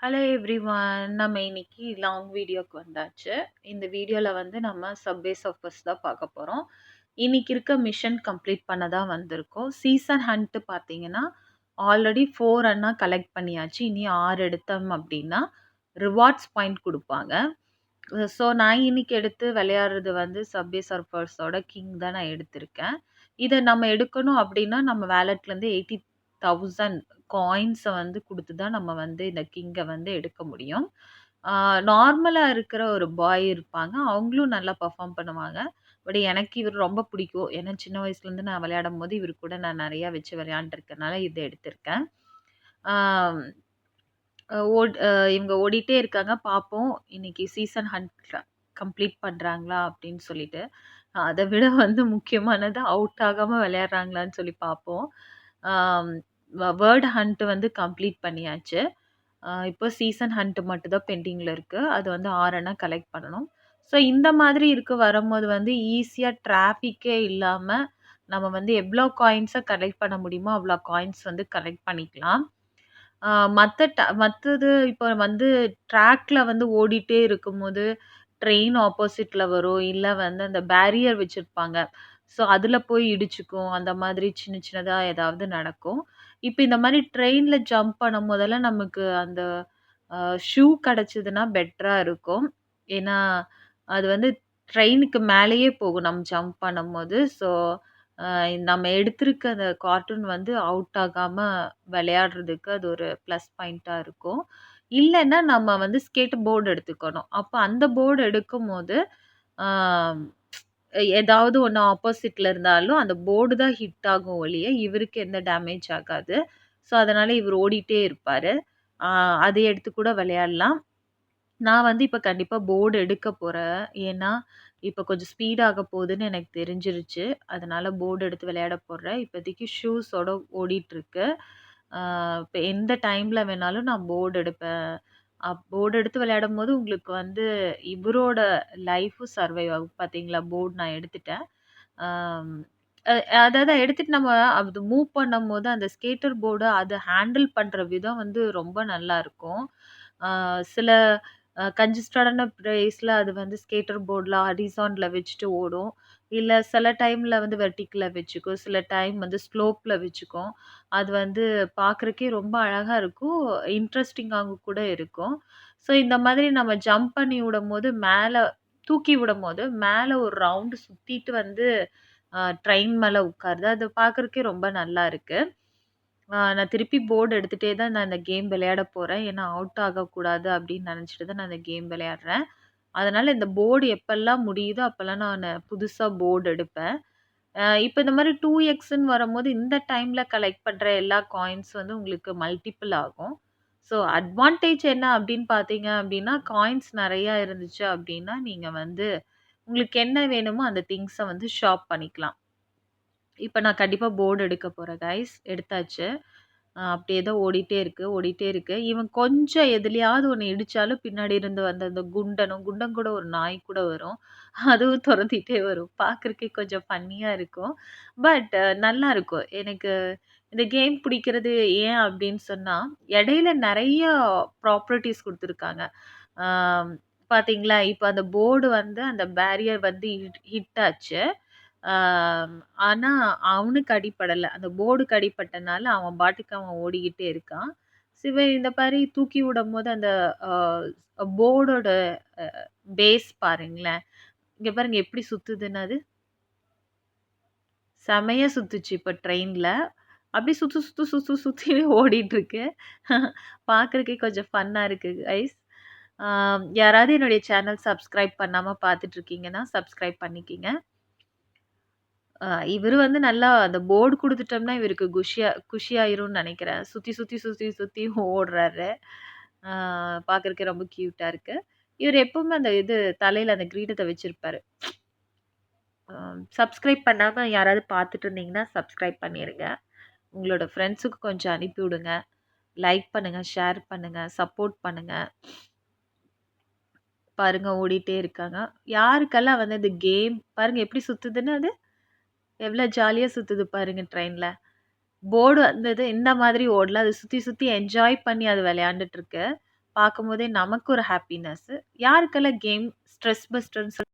Hello everyone. நம்ம இன்னைக்கு long வீடியோக்கு வந்தாச்சு. இந்த வீடியோல வந்து நம்ம சப்வே சர்ஃபர்ஸ் தான் பார்க்க போறோம். இன்னைக்கு இருக்க மிஷன் கம்ப்ளீட் பண்ண தான் வந்திருக்கோம். சீசன் ஹண்ட் பார்த்தீங்கன்னா, ஆல்ரெடி 4 ரன்னா கலெக்ட் பண்ணியாச்சு. இனி 6 எடுத்தோம் அப்படின்னா, ரிவார்ட்ஸ் பாயிண்ட் குடுப்பாங்க. ஸோ நான் இன்னைக்கு எடுத்து விளையாடுறது வந்து சப்வே சர்ஃபர்ஸோட கிங் தான் நான் எடுத்திருக்கேன். இத நம்ம எடுக்கணும் அப்படின்னா, நம்ம வேலட்லேருந்து 80,000 காயின்ஸ வந்து குடுத்து தான் நம்ம வந்து இந்த கிங்க வந்து எடுக்க முடியும். ஆ நார்மலா இருக்கிற ஒரு பாய் இருப்பாங்க. அவங்களும் நல்லா பெர்ஃபார்ம் பண்ணுவாங்க. பட் எனக்கு இவரு ரொம்ப பிடிக்கும். ஏன்னா சின்ன வயசுலேருந்து நான் விளையாடும்போது, இவரு கூட நான் நெறையா வச்சு விளையாண்டுருக்கனால இத எடுத்திருக்கேன். ஆம். இவங்க ஓடிட்டே இருக்காங்க. பார்ப்போம். இன்னைக்கு சீசன் ஹண்ட் கம்ப்ளீட் பண்றாங்களா அப்படின்னு சொல்லிட்டு. அத விட வந்து முக்கியமானது அவுட் ஆகாம விளையாடுறாங்களான்னு சொல்லி பார்ப்போம். ஆம் வேர்ட் ஹண்ட் வந்து கம்ப்ளீட் பண்ணியாச்சு. இப்போ சீசன் ஹண்ட் மட்டும் தான் பெண்டிங்ல இருக்கு. அது வந்து 6 அணா கலெக்ட் பண்ணணும். ஸோ இந்த மாதிரி வரும்போது வந்து ஈஸியா டிராஃபிக்கே இல்லாம நம்ம வந்து எவ்வளோ காயின்ஸ கலெக்ட் பண்ண முடியுமோ, அவ்வளோ காயின்ஸ் வந்து கலெக்ட் பண்ணிக்கலாம். ஆ மத்தது இப்ப வந்து ட்ராக்ல வந்து ஓடிட்டே இருக்கும்போது, ட்ரெயின் ஆப்போசிட்ல வரும். இல்ல வந்து அந்த பேரியர் வச்சிருப்பாங்க. ஸோ, அதுல போய் இடிச்சுக்கும். அந்த மாதிரி சின்ன சின்னதா ஏதாவது நடக்கும். இப்ப இந்த மாரி ட்ரெயின்ல ஜம்ப் பண்ணும்போதெல்லாம் நமக்கு அந்த அ ஷூ கிடைச்சதுன்னா பெட்டரா இருக்கும். ஏன்னா, அது வந்து ட்ரெயினுக்கு மேலேயே போகும் நம்ம ஜம்ப் பண்ணும்போது. ஸோ, அ நம்ம எடுத்திருக்க அந்த கார்ட்டூன் வந்து அவுட் ஆகாம விளையாடுறதுக்கு அது ஒரு ப்ளஸ் பாயிண்ட்டா இருக்கும். இல்லன்னா நம்ம வந்து ஸ்கேட் போர்ட் எடுத்துக்கணும். அப்ப அந்த போர்ட் எடுக்கும்போது, ஆ ஏதாவது ஒண்ணு ஆப்போசிட்ல இருந்தாலும் அந்த போர்டு தான் ஹிட் ஆகும் ஒழிய, இவருக்கு எந்த டேமேஜ் ஆகாது. ஸோ, அதனால இவரு ஓடிட்டே இருப்பாரு. ஆ அத எடுத்து கூட விளையாடலாம். நான் வந்து இப்ப கண்டிப்பா போர்டு எடுக்க போறேன். ஏன்னா, இப்ப கொஞ்சம் ஸ்பீட் ஆக போகுதுன்னு எனக்கு தெரிஞ்சிருச்சு. அதனால போர்டு எடுத்து விளையாட போறேன். இப்போதைக்கு ஷூஸோட ஓடிட்டுருக்கு. ஆ இப்ப எந்த டைம்ல வேணாலும் நான் போர்டு எடுப்பேன். போர்டு எடுத்து விளையாடும்போது உங்களுக்கு வந்து இவரோட லைஃபும் சர்வைவ் ஆகும். பார்த்தீங்களா? போர்டு நான் எடுத்துட்டேன். ஆம். அ அதாவது எடுத்துட்டு நம்ம அது மூவ் பண்ணும்போது, அந்த ஸ்கேட்டர் போர்ட அத ஹேண்டில் பண்ற விதம் வந்து ரொம்ப நல்லாருக்கும். ஆ சில கன்ஜஸ்டடான பிளேஸ்ல அது வந்து ஸ்கேட்டர் போர்ட்ல ஹாரிசான்ட்ல வச்சுட்டு ஓடும். இல்ல சில டைம்ல வந்து வெர்டிகல்ல வச்சுக்கும். சில டைம் வந்து ஸ்லோப்ல வச்சுக்கும். அது வந்து பார்க்கறக்கே ரொம்ப அழகா இருக்கும். இன்ட்ரஸ்டிங்காவும் கூட இருக்கும். ஸோ இந்த மாதிரி நம்ம ஜம்ப் பண்ணி விடும்போது மேல தூக்கி விடும்போது, மேல ஒரு ரவுண்டு சுத்திட்டு வந்து ட்ரெயின் மேல உட்காருது. அது பார்க்கறக்கே ரொம்ப நல்லா இருக்கு. நான் திருப்பி போர்ட் எடுத்துட்டே தான் நான் இந்த கேம் விளையாட போறேன். ஏன்னா, அவுட் ஆகக்கூடாது அப்படின்னு நினைச்சுட்டு தான் நான் இந்த கேம் விளையாடுறேன். அதனால இந்த போர்டு எப்பல்லாம் முடியுதோ, அப்பல்லாம் நானு புதுசா போர்டு எடுப்பேன். இப்ப இந்த மாரி 2எக்ஸ்ன்னு வரும்போது, இந்த டைம்ல கலெக்ட் பண்ற எல்லா காயின்ஸ் வந்து உங்களுக்கு மல்டிபிள் ஆகும். ஸோ அட்வான்டேஜ் என்ன அப்படின்னு பார்த்தீங்க அப்படின்னா, காயின்ஸ் நெறையா இருந்துச்சு அப்படின்னா, நீங்க வந்து உங்களுக்கு என்ன வேணுமோ அந்த திங்ஸ வந்து ஷாப் பண்ணிக்கலாம். இப்ப நான் கண்டிப்பா போர்டு எடுக்க போறேன் கைஸ். எடுத்தாச்சு. அப்படியே தான் ஓடிட்டே இருக்கு, ஓடிட்டே இருக்கு. இவன் கொஞ்சம் எதுலயாவது ஒண்ணு இடிச்சாலும் பின்னாடி இருந்து வந்த அந்த குண்டன் கூட ஒரு நாய் கூட வரும். அதுவும் தொரத்திட்டே வரும். பார்க்கறக்கே கொஞ்சம் ஃபன்னியா இருக்கும். பட் நல்லாருக்கும். எனக்கு இந்த கேம் பிடிக்கிறது ஏன் அப்படின்னு சொன்னா, இடையில நெறைய ப்ராப்பர்ட்டீஸ் குடுத்துருக்காங்க. ஆம் பார்த்தீங்களா, இப்ப அந்த போர்டு வந்து அந்த பேரியர் வந்து ஹிட் ஆச்சு. ஆம், ஆனா அவனுக்கு அடிபடல. அந்த போர்டுக்கு அடிபட்டனால அவன் பாட்டுக்கு அவன் ஓடிக்கிட்டே இருக்கான். இந்த மாரி தூக்கி விடும்போது அந்த போர்டோட அ பேஸ் பாருங்களேன். இங்க பாருங்க எப்படி சுத்துதுன்னு அது. செமையா சுத்துச்சு இப்ப ட்ரெயின்ல. அப்படியே சுத்தி ஓடிட்டு இருக்கு. பார்க்கறதுக்கே கொஞ்சம் ஃபன்னா இருக்கு கைஸ். யாராவது என்னுடைய சேனல் சப்ஸ்கிரைப் பண்ணாம பார்த்துட்டு இருக்கீங்கன்னா, சப்ஸ்கிரைப் பண்ணிக்கங்க. அ இவரு வந்து நல்லா அந்த போர்டு குடுத்துட்டோம்னா, இவருக்கு குஷியாயிரும்னு நெனைக்கிறேன். சுத்தி ஓடுறாரு. ஆ பார்க்கறதுக்கு ரொம்ப கியூட்டா இருக்கு. இவரு எப்பவுமே அந்த தலையில அந்த கிரீடத்த வச்சிருப்பாரு. சப்ஸ்கிரைப் பண்ணாம யாராவது பார்த்துட்டு இருந்தீங்கன்னா, சப்ஸ்கிரைப் பண்ணிருங்க. உங்களோட ஃப்ரெண்ட்ஸுக்கு கொஞ்சம் அனுப்பி விடுங்க. லைக் பண்ணுங்க, ஷேர் பண்ணுங்க, சப்போர்ட் பண்ணுங்க. பாருங்க ஓடிட்டே இருக்காங்க. யாருக்கெல்லாம் வந்து இந்த கேம் பாருங்க எப்படி சுத்துதுன்னு அது. எவ்வளோ ஜாலியா சுத்துது பாருங்க ட்ரெயின்ல. போர்டு வந்தது இந்த மாதிரி ஓடல. அது சுத்தி என்ஜாய் பண்ணி அது விளையாண்டுட்டு இருக்கு. பார்க்கும்போதே நமக்கு ஒரு ஹாப்பினஸ்ஸு. யாருக்கெல்லாம் கேம் ஸ்ட்ரெஸ் பஸ்டர்ன்னு